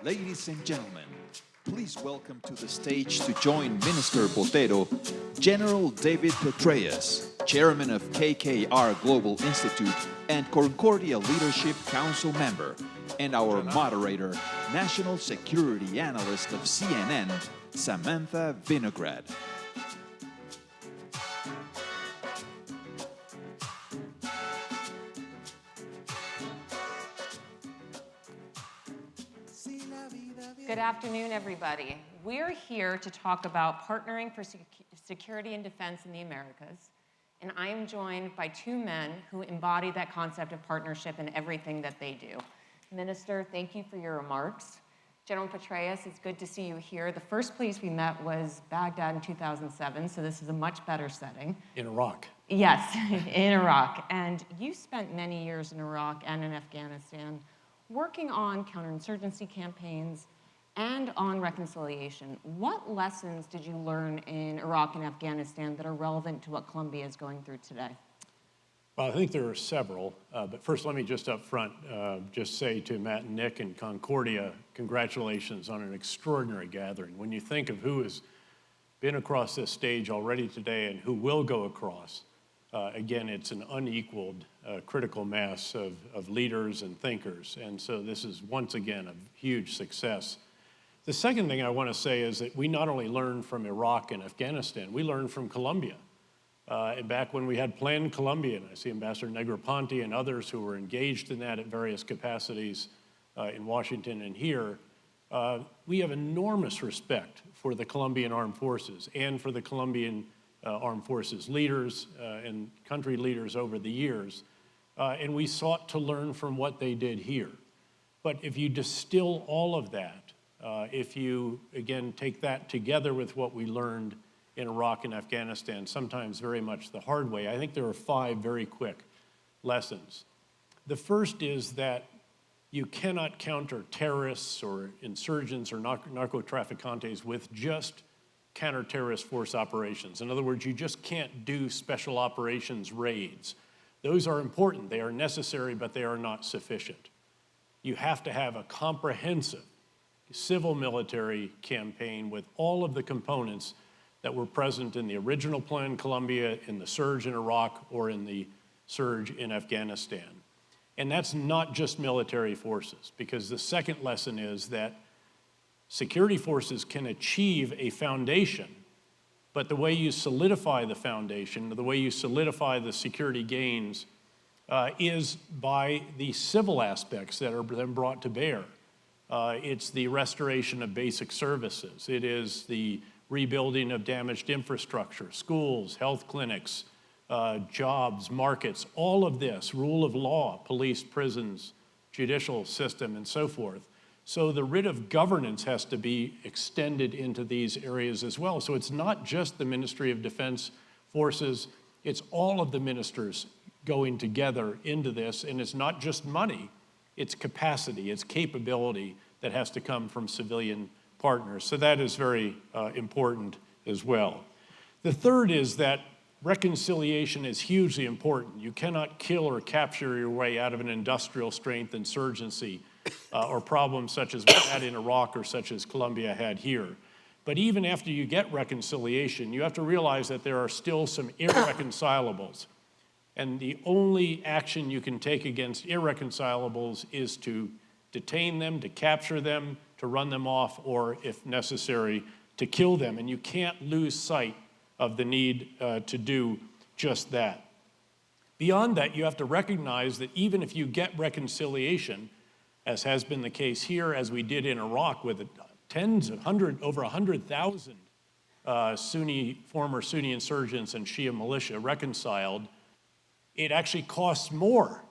Ladies and gentlemen, please welcome to the stage to join Minister Botero, General David Petraeus, Chairman of KKR Global Institute and Concordia Leadership Council member, and our moderator, National Security Analyst of CNN, Samantha Vinograd. Good afternoon, everybody. We're here to talk about partnering for security and defense in the Americas, and I am joined by two men who embody that concept of partnership in everything that they do. Minister, thank you for your remarks. General Petraeus, it's good to see you here. The first place we met was Baghdad in 2007, so this is a much better setting. In Iraq. Yes, in Iraq. And you spent many years in Iraq and in Afghanistan working on counterinsurgency campaigns and on reconciliation. What lessons did you learn in Iraq and Afghanistan that are relevant to what Colombia is going through today? Well, I think there are several, but first let me just up front just say to Matt and Nick and Concordia, congratulations on an extraordinary gathering. When you think of who has been across this stage already today and who will go across, again, it's an unequaled critical mass of leaders and thinkers, and so this is once again a huge success. The second thing I want to say is that we not only learned from Iraq and Afghanistan, we learned from Colombia. And back when we had planned Colombia, and I see Ambassador Negroponte and others who were engaged in that at various capacities in Washington and here, we have enormous respect for the Colombian Armed Forces and for the Colombian Armed Forces leaders and country leaders over the years. And we sought to learn from what they did here. But if you distill all of that, if you, again, take that together with what we learned in Iraq and Afghanistan, sometimes very much the hard way, I think there are 5 very quick lessons. The first is that you cannot counter terrorists or insurgents or narco-trafficantes with just counter-terrorist force operations. In other words, you just can't do special operations raids. Those are important, they are necessary, but they are not sufficient. You have to have a comprehensive civil military campaign with all of the components that were present in the original plan in Colombia, in the surge in Iraq, or in the surge in Afghanistan. And that's not just military forces, because the second lesson is that security forces can achieve a foundation, but the way you solidify the foundation, the way you solidify the security gains, is by the civil aspects that are then brought to bear. It's the restoration of basic services. It is the rebuilding of damaged infrastructure, schools, health clinics, jobs, markets, all of this, rule of law, police, prisons, judicial system, and so forth. So the writ of governance has to be extended into these areas as well. So it's not just the Ministry of Defense Forces, it's all of the ministers going together into this, and it's not just money, it's capacity, it's capability that has to come from civilian partners. So that is very important as well. The third is that reconciliation is hugely important. You cannot kill or capture your way out of an industrial strength insurgency or problems such as we had in Iraq or such as Colombia had here. But even after you get reconciliation, you have to realize that there are still some irreconcilables. And the only action you can take against irreconcilables is to detain them, to capture them, to run them off, or if necessary, to kill them. And you can't lose sight of the need to do just that. Beyond that, you have to recognize that even if you get reconciliation, as has been the case here, as we did in Iraq with over 100,000 former Sunni insurgents and Shia militia reconciled, it actually costs more.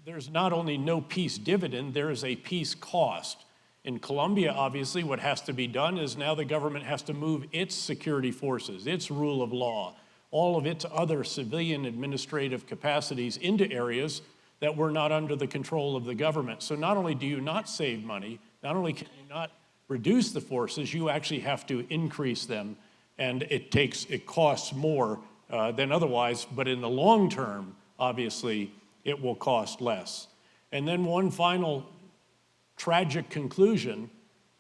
There's not only no peace dividend, there is a peace cost. In Colombia, obviously, what has to be done is now the government has to move its security forces, its rule of law, all of its other civilian administrative capacities into areas that were not under the control of the government. So not only do you not save money, not only can you not reduce the forces, you actually have to increase them, and it costs more than otherwise, but in the long term, obviously, it will cost less. And then one final tragic conclusion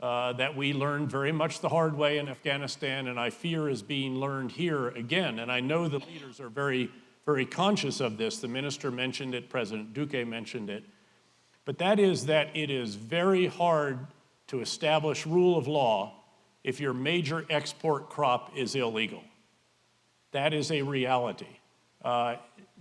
that we learned very much the hard way in Afghanistan, and I fear is being learned here again. And I know the leaders are very, very conscious of this. The minister mentioned it, President Duque mentioned it. But that is that it is very hard to establish rule of law if your major export crop is illegal. That is a reality.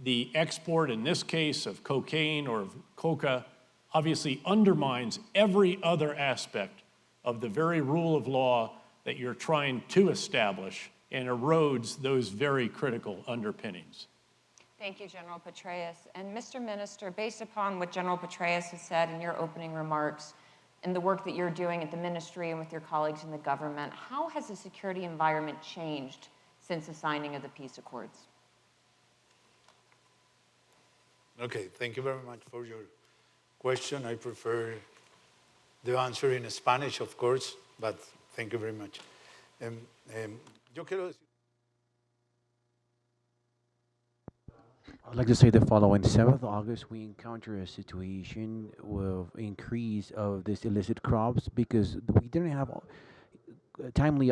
The export, in this case, of cocaine or of coca, obviously undermines every other aspect of the very rule of law that you're trying to establish and erodes those very critical underpinnings. Thank you, General Petraeus. And Mr. Minister, based upon what General Petraeus has said in your opening remarks and the work that you're doing at the ministry and with your colleagues in the government, how has the security environment changed since the signing of the peace accords? Okay, thank you very much for your question. I prefer the answer in Spanish, of course, but thank you very much. Yo quiero decir I'd like to say the following. 7th August, we encounter a situation with increase of this illicit crops because we didn't have timely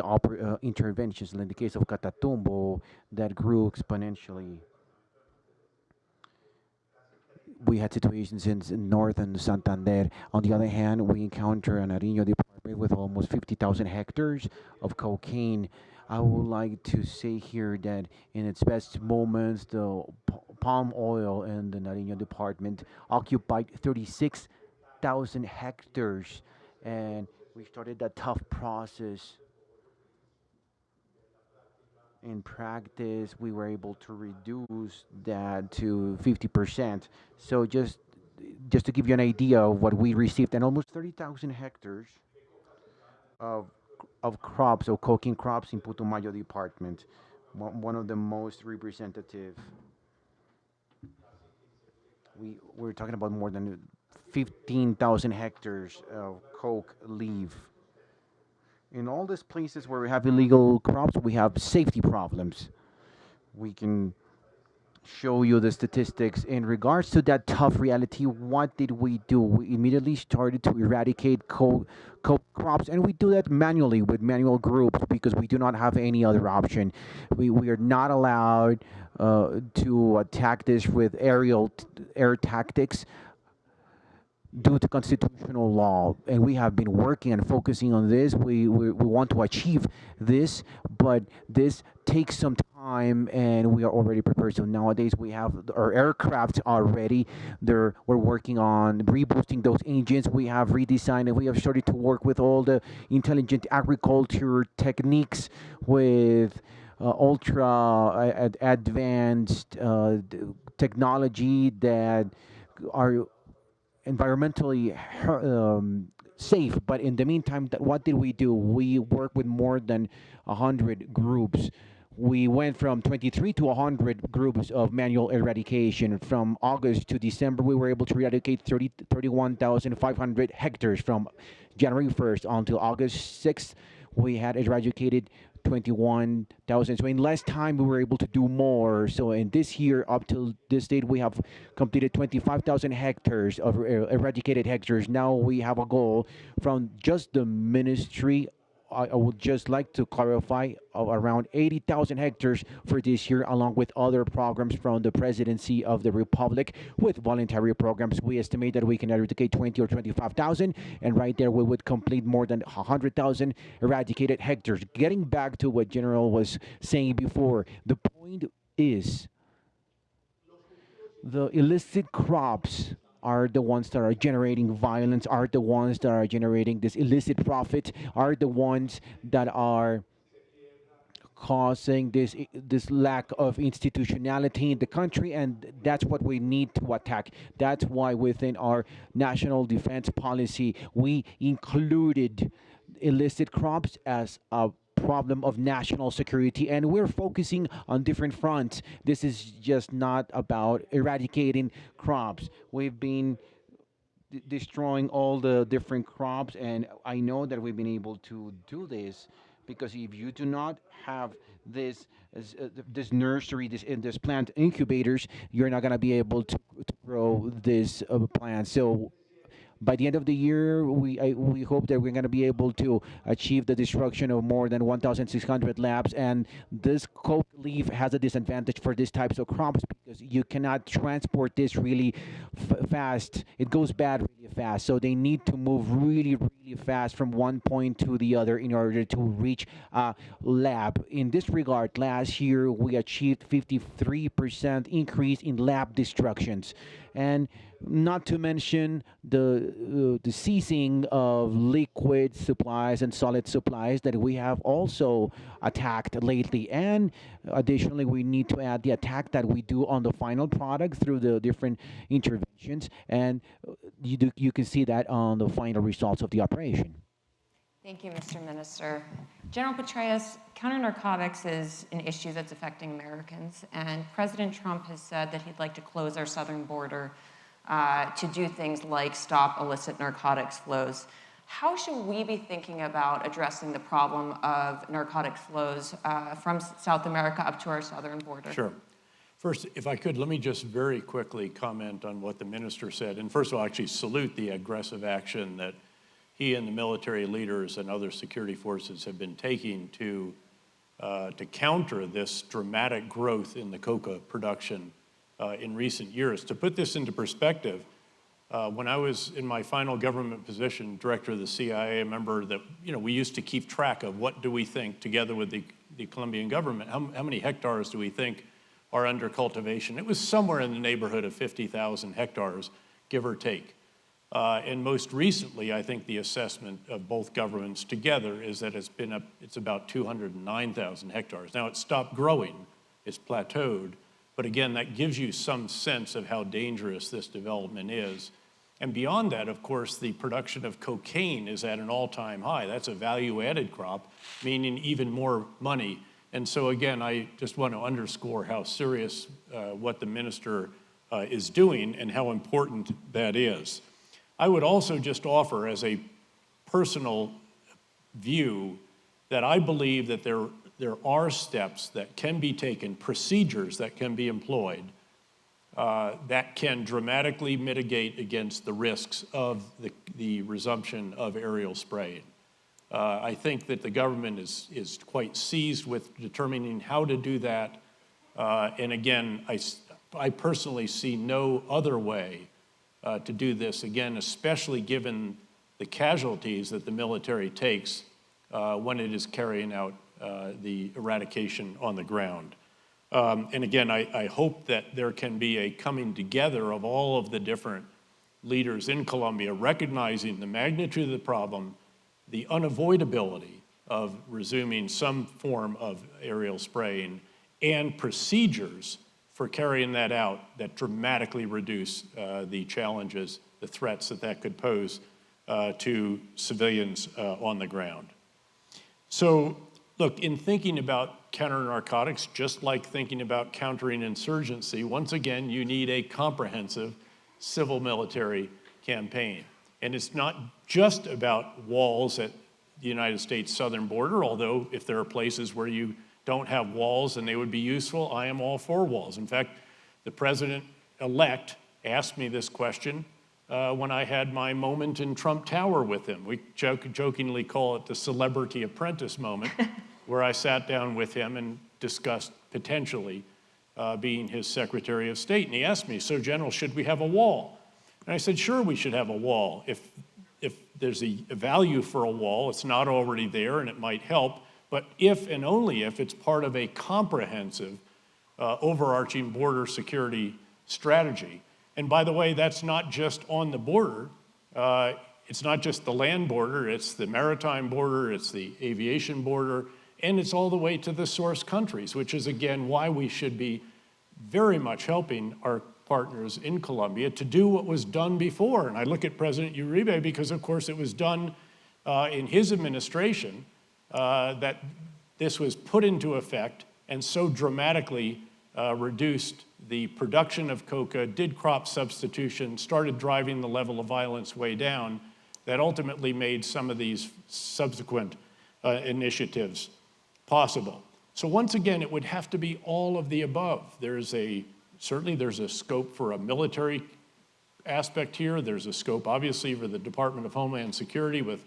interventions. In the case of Catatumbo, that grew exponentially. We had situations in northern Santander. On the other hand, we encounter a Nariño department with almost 50,000 hectares of cocaine. I would like to say here that in its best moments, the palm oil in the Nariño department occupied 36,000 hectares, and we started that tough process. In practice, we were able to reduce that to 50%. So just to give you an idea of what we received, and almost 30,000 hectares of crops, of cocaine crops in Putumayo department, one of the most representative. We're talking about more than 15,000 hectares of coke leaf. In all these places where we have illegal crops, we have safety problems. We can show you the statistics. In regards to that tough reality, what did we do? We immediately started to eradicate coke crops, and we do that manually with manual groups because we do not have any other option. We are not allowed to attack this with air tactics due to constitutional law, and we have been working and focusing on this. We want to achieve this, but this takes some time, and we are already prepared. So nowadays we have our aircraft already. We're working on reboosting those engines. We have redesigned, and we have started to work with all the intelligent agriculture techniques with ultra advanced technology that are environmentally safe. But in the meantime, what did we do? We worked with more than 100 groups. We went from 23 to 100 groups of manual eradication. From August to December, we were able to eradicate 31,500 hectares. From January 1st until August 6th, we had eradicated 21,000. So in less time, we were able to do more. So in this year, up till this date, we have completed 25,000 hectares of eradicated hectares. Now we have a goal from just the ministry. I would just like to clarify around 80,000 hectares for this year, along with other programs from the presidency of the republic with voluntary programs. We estimate that we can eradicate 20 or 25,000, and right there we would complete more than 100,000 eradicated hectares. Getting back to what General was saying before, the point is the illicit crops are the ones that are generating violence, are the ones that are generating this illicit profit, are the ones that are causing this lack of institutionality in the country, and that's what we need to attack. That's why within our national defense policy, we included illicit crops as a problem of national security, and we're focusing on different fronts. This is just not about eradicating crops. We've been destroying all the different crops, and I know that we've been able to do this because if you do not have this nursery, this plant incubators, you're not going to be able to grow this plant. So By the end of the year, we hope that we're going to be able to achieve the destruction of more than 1,600 labs. And this coke leaf has a disadvantage for these types of crops because you cannot transport this really fast. It goes bad really fast. So they need to move really, really fast from one point to the other in order to reach a lab. In this regard, last year we achieved 53% increase in lab destructions. And not to mention the ceasing of liquid supplies and solid supplies that we have also attacked lately. And additionally, we need to add the attack that we do on the final product through the different interventions. And you can see that on the final results of the operation. Thank you, Mr. Minister. General Petraeus, counter-narcotics is an issue that's affecting Americans, and President Trump has said that he'd like to close our southern border to do things like stop illicit narcotics flows. How should we be thinking about addressing the problem of narcotics flows from South America up to our southern border? Sure. First, if I could, let me just very quickly comment on what the minister said. And first of all, actually salute the aggressive action that he and the military leaders and other security forces have been taking to counter this dramatic growth in the coca production in recent years. To put this into perspective, when I was in my final government position, director of the CIA, I remember that we used to keep track of what do we think, together with the Colombian government, how many hectares do we think are under cultivation. It was somewhere in the neighborhood of 50,000 hectares, give or take. And most recently, I think the assessment of both governments together is that it's about 209,000 hectares. Now, it's stopped growing, it's plateaued, but again, that gives you some sense of how dangerous this development is. And beyond that, of course, the production of cocaine is at an all-time high. That's a value-added crop, meaning even more money. And so again, I just want to underscore how serious what the minister is doing and how important that is. I would also just offer as a personal view that I believe that there are steps that can be taken, procedures that can be employed that can dramatically mitigate against the risks of the resumption of aerial spraying. I think that the government is quite seized with determining how to do that. And again, I personally see no other way to do this, again, especially given the casualties that the military takes when it is carrying out the eradication on the ground. And again, I hope that there can be a coming together of all of the different leaders in Colombia, recognizing the magnitude of the problem, the unavoidability of resuming some form of aerial spraying, and procedures for carrying that out that dramatically reduce the challenges, the threats that could pose to civilians on the ground. So, look, in thinking about counter-narcotics, just like thinking about countering insurgency, once again, you need a comprehensive civil-military campaign. And it's not just about walls at the United States southern border, although if there are places where you don't have walls and they would be useful, I am all for walls. In fact, the president-elect asked me this question when I had my moment in Trump Tower with him. We jokingly call it the celebrity apprentice moment, where I sat down with him and discussed potentially being his Secretary of State. And he asked me, so General, should we have a wall? And I said, sure, we should have a wall. If there's a value for a wall, it's not already there and it might help, but if and only if it's part of a comprehensive overarching border security strategy. And by the way, that's not just on the border. It's not just the land border, it's the maritime border, it's the aviation border, and it's all the way to the source countries, which is again why we should be very much helping our partners in Colombia to do what was done before. And I look at President Uribe because of course it was done in his administration that this was put into effect and so dramatically reduced the production of coca, did crop substitution, started driving the level of violence way down, that ultimately made some of these subsequent initiatives possible. So once again, it would have to be all of the above. Certainly there's a scope for a military aspect here. There's a scope, obviously, for the Department of Homeland Security with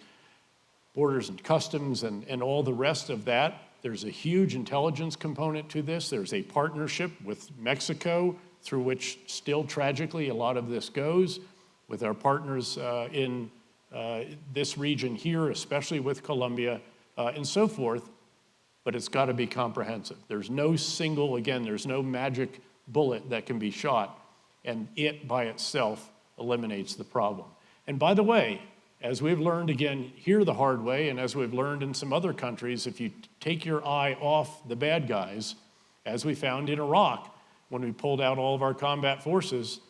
borders and customs and all the rest of that. There's a huge intelligence component to this. There's a partnership with Mexico, through which still tragically a lot of this goes, with our partners in this region here, especially with Colombia, and so forth. But it's got to be comprehensive. There's no single, again, there's no magic bullet that can be shot, and it by itself eliminates the problem. And by the way, as we've learned again here the hard way, and as we've learned in some other countries, if you take your eye off the bad guys, as we found in Iraq, when we pulled out all of our combat forces,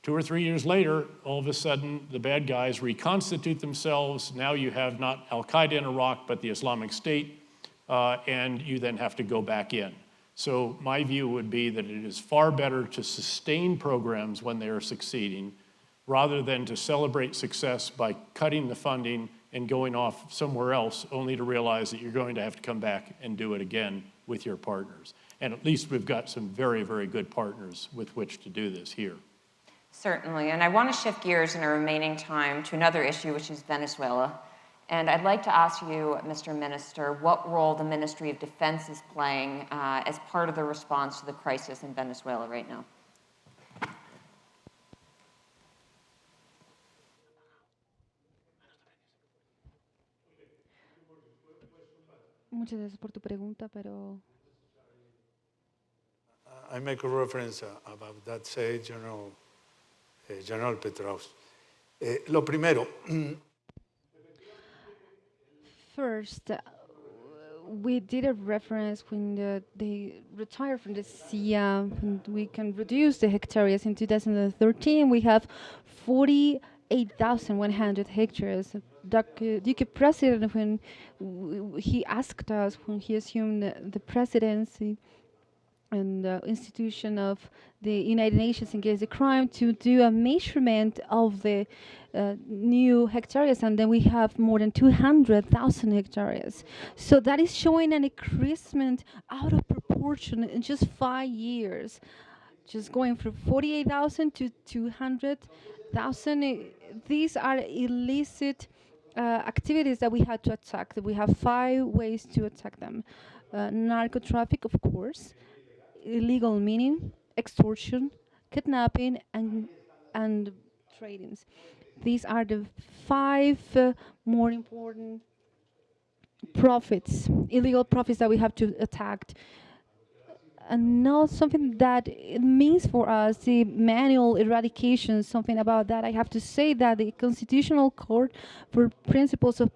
2 or 3 years later, all of a sudden, the bad guys reconstitute themselves. Now you have not Al-Qaeda in Iraq, but the Islamic State, and you then have to go back in. So my view would be that it is far better to sustain programs when they are succeeding, rather than to celebrate success by cutting the funding and going off somewhere else, only to realize that you're going to have to come back and do it again with your partners. And at least we've got some very, very good partners with which to do this here. Certainly, and I want to shift gears in our remaining time to another issue, which is Venezuela. And I'd like to ask you, Mr. Minister, what role the Ministry of Defense is playing as part of the response to the crisis in Venezuela right now. Muchas gracias por tu pregunta, pero I make a reference about that, say, General Petraeus. Lo primero, first, we did a reference when they retired from the CIA, and we can reduce the hectares. In 2013, we have 48,100 hectares. Duque President, when he asked us, when he assumed the presidency and the institution of the United Nations Against the Crime, to do a measurement of the new hectares, and then we have more than 200,000 hectares. So that is showing an increasement out of proportion in just 5 years, just going from 48,000 to 200,000. These are illicit activities that we had to attack. We have 5 ways to attack them. Narco traffic, of course, illegal mining, extortion, kidnapping, and tradings. These are the 5 more important profits, illegal profits that we have to attack. And now something that it means for us, the manual eradication, something about that. I have to say that the Constitutional Court, for principles of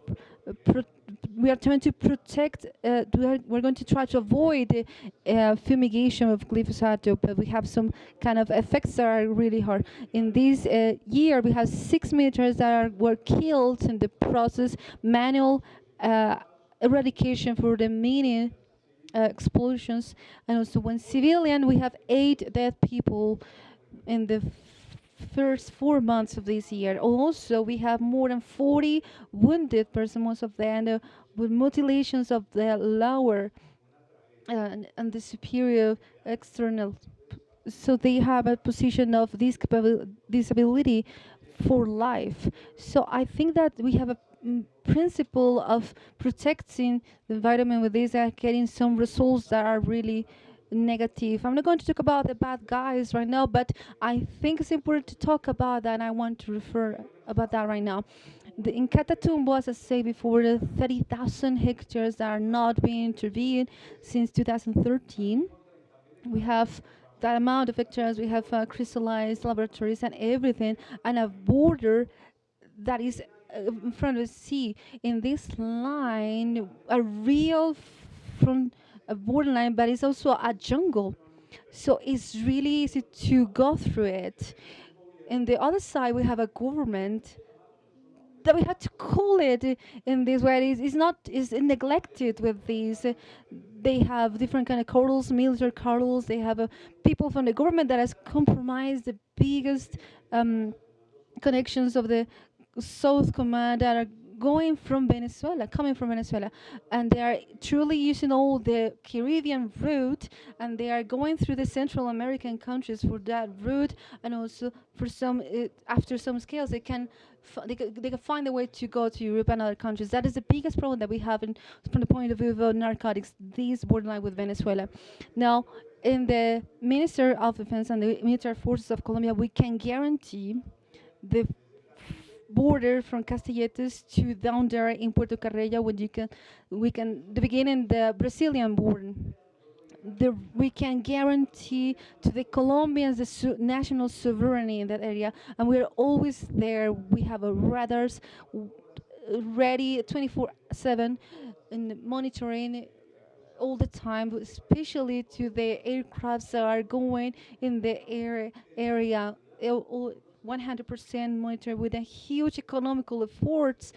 we are trying to protect, we're going to try to avoid the fumigation of glyphosate, but we have some kind of effects that are really hard. In this year, we have 6 militaries that were killed in the process, manual eradication for the mining explosions, and also when civilian, we have 8 dead people in the first 4 months of this year. Also, we have more than 40 wounded persons, most of them with mutilations of the lower and the superior external. So they have a position of disability for life. So I think that we have a principle of protecting the environment with this, getting some results that are really negative. I'm not going to talk about the bad guys right now, but I think it's important to talk about that, and I want to refer about that right now. In Catatumbo, as I said before, the 30,000 hectares that are not being intervened since 2013. We have that amount of hectares, we have crystallized laboratories and everything, and a border that is in front of the sea. In this line, a real a borderline, but it's also a jungle. So it's really easy to go through it. In the other side, we have a government that we had to call it in this way. It's neglected with these. They have different kind of corridors, military corridors. They have people from the government that has compromised the biggest connections of the South Command that are going from Venezuela, coming from Venezuela, and they are truly using all the Caribbean route, and they are going through the Central American countries for that route, and also for some, after some scales, they can find a way to go to Europe and other countries. That is the biggest problem that we have from the point of view of narcotics, this borderline with Venezuela. Now, in the Minister of Defense and the military forces of Colombia, we can guarantee the border from Castilletes to down there in Puerto Carrella, when the beginning the Brazilian border. We can guarantee to the Colombians the national sovereignty in that area, and we're always there. We have radars ready 24/7 and monitoring all the time, especially to the aircrafts that are going in the area. 100% monitor with a huge economical efforts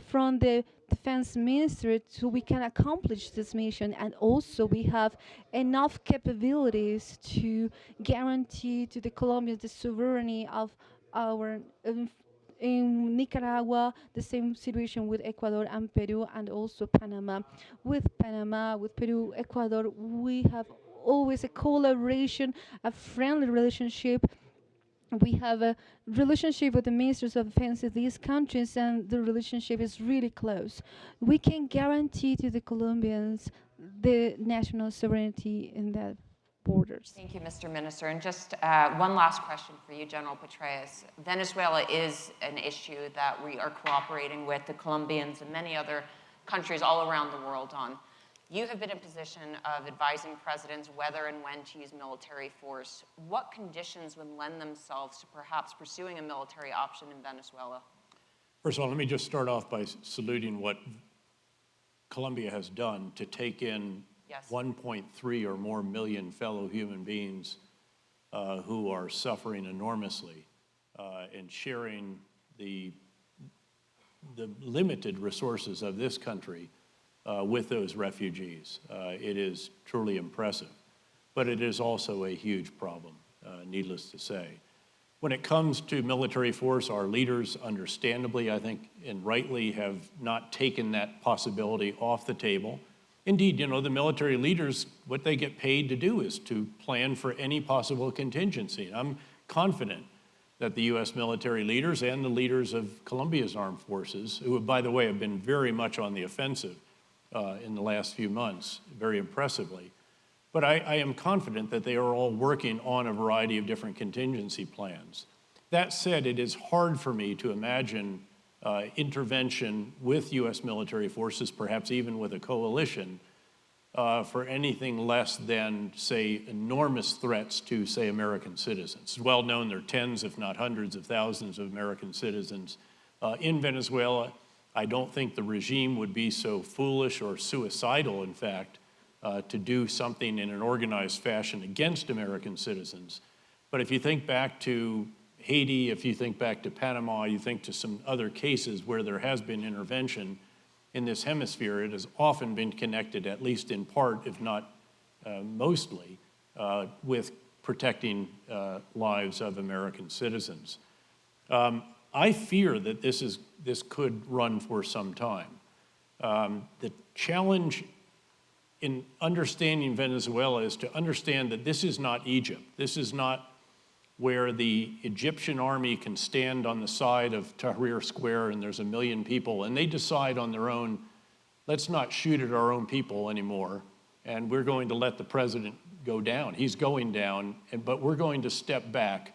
from the defense ministry, so we can accomplish this mission. And also we have enough capabilities to guarantee to the Colombians the sovereignty of our in Nicaragua, the same situation with Ecuador and Peru, and also Panama. With Peru, Ecuador, we have always a collaboration, a friendly relationship. We have a relationship with the ministers of defense of these countries, and the relationship is really close. We can guarantee to the Colombians the national sovereignty in that borders. Thank you, Mr. Minister. And just one last question for you, General Petraeus. Venezuela is an issue that we are cooperating with the Colombians and many other countries all around the world on. You have been in position of advising presidents whether and when to use military force. What conditions would lend themselves to perhaps pursuing a military option in Venezuela? First of all, let me just start off by saluting what Colombia has done to take in 1.3 or more million fellow human beings who are suffering enormously and sharing the limited resources of this country with those refugees. It is truly impressive, but it is also a huge problem, needless to say. When it comes to military force, our leaders, understandably, I think, and rightly, have not taken that possibility off the table. Indeed, you know, the military leaders, what they get paid to do is to plan for any possible contingency. I'm confident that the U.S. military leaders and the leaders of Colombia's armed forces, who, by the way, have been very much on the offensive in the last few months, very impressively. But I am confident that they are all working on a variety of different contingency plans. That said, it is hard for me to imagine intervention with U.S. military forces, perhaps even with a coalition, for anything less than, say, enormous threats to, say, American citizens. It's well known there are tens, if not hundreds of thousands of American citizens in Venezuela. I don't think the regime would be so foolish or suicidal, in fact, to do something in an organized fashion against American citizens. But if you think back to Haiti, if you think back to Panama, you think to some other cases where there has been intervention in this hemisphere, it has often been connected, at least in part, if not mostly, with protecting lives of American citizens. I fear that this could run for some time. The challenge in understanding Venezuela is to understand that this is not Egypt. This is not where the Egyptian army can stand on the side of Tahrir Square and there's 1 million people and they decide on their own, let's not shoot at our own people anymore and we're going to let the president go down. He's going down, but we're going to step back,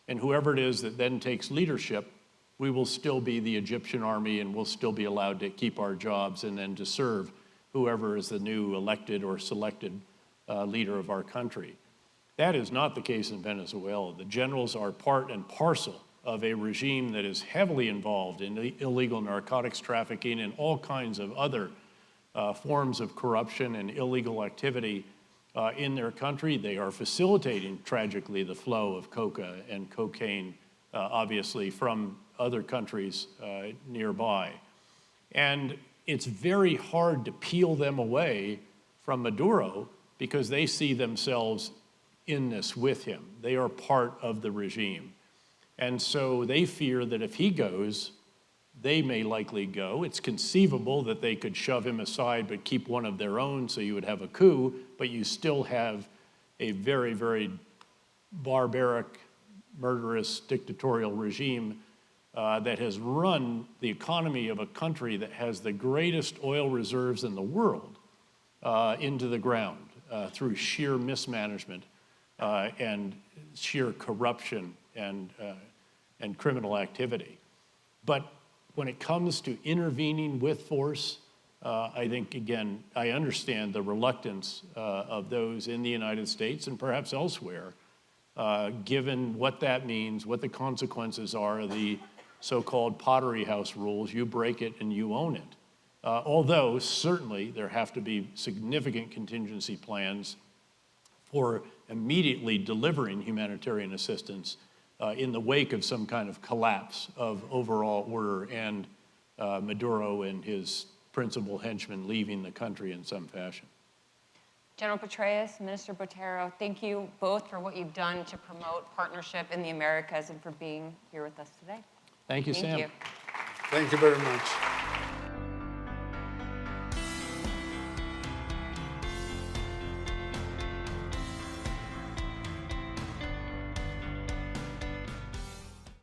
and whoever it is that then takes leadership, we will still be the Egyptian army and we'll still be allowed to keep our jobs and then to serve whoever is the new elected or selected leader of our country. That is not the case in Venezuela. The generals are part and parcel of a regime that is heavily involved in illegal narcotics trafficking and all kinds of other forms of corruption and illegal activity in their country. They are facilitating, tragically, the flow of coca and cocaine, obviously, from other countries nearby. And it's very hard to peel them away from Maduro because they see themselves in this with him. They are part of the regime. And so they fear that if he goes, they may likely go. It's conceivable that they could shove him aside but keep one of their own, so you would have a coup, but you still have a very, very barbaric, murderous, dictatorial regime that has run the economy of a country that has the greatest oil reserves in the world into the ground through sheer mismanagement and sheer corruption and criminal activity. But when it comes to intervening with force, I think, again, I understand the reluctance of those in the United States and perhaps elsewhere, given what that means, what the consequences are of the so-called Pottery House rules. You break it and you own it. Although certainly there have to be significant contingency plans for immediately delivering humanitarian assistance in the wake of some kind of collapse of overall order and Maduro and his principal henchmen leaving the country in some fashion. General Petraeus, Minister Botero, thank you both for what you've done to promote partnership in the Americas and for being here with us today. Thank you, Sam. Thank you. Thank you very much.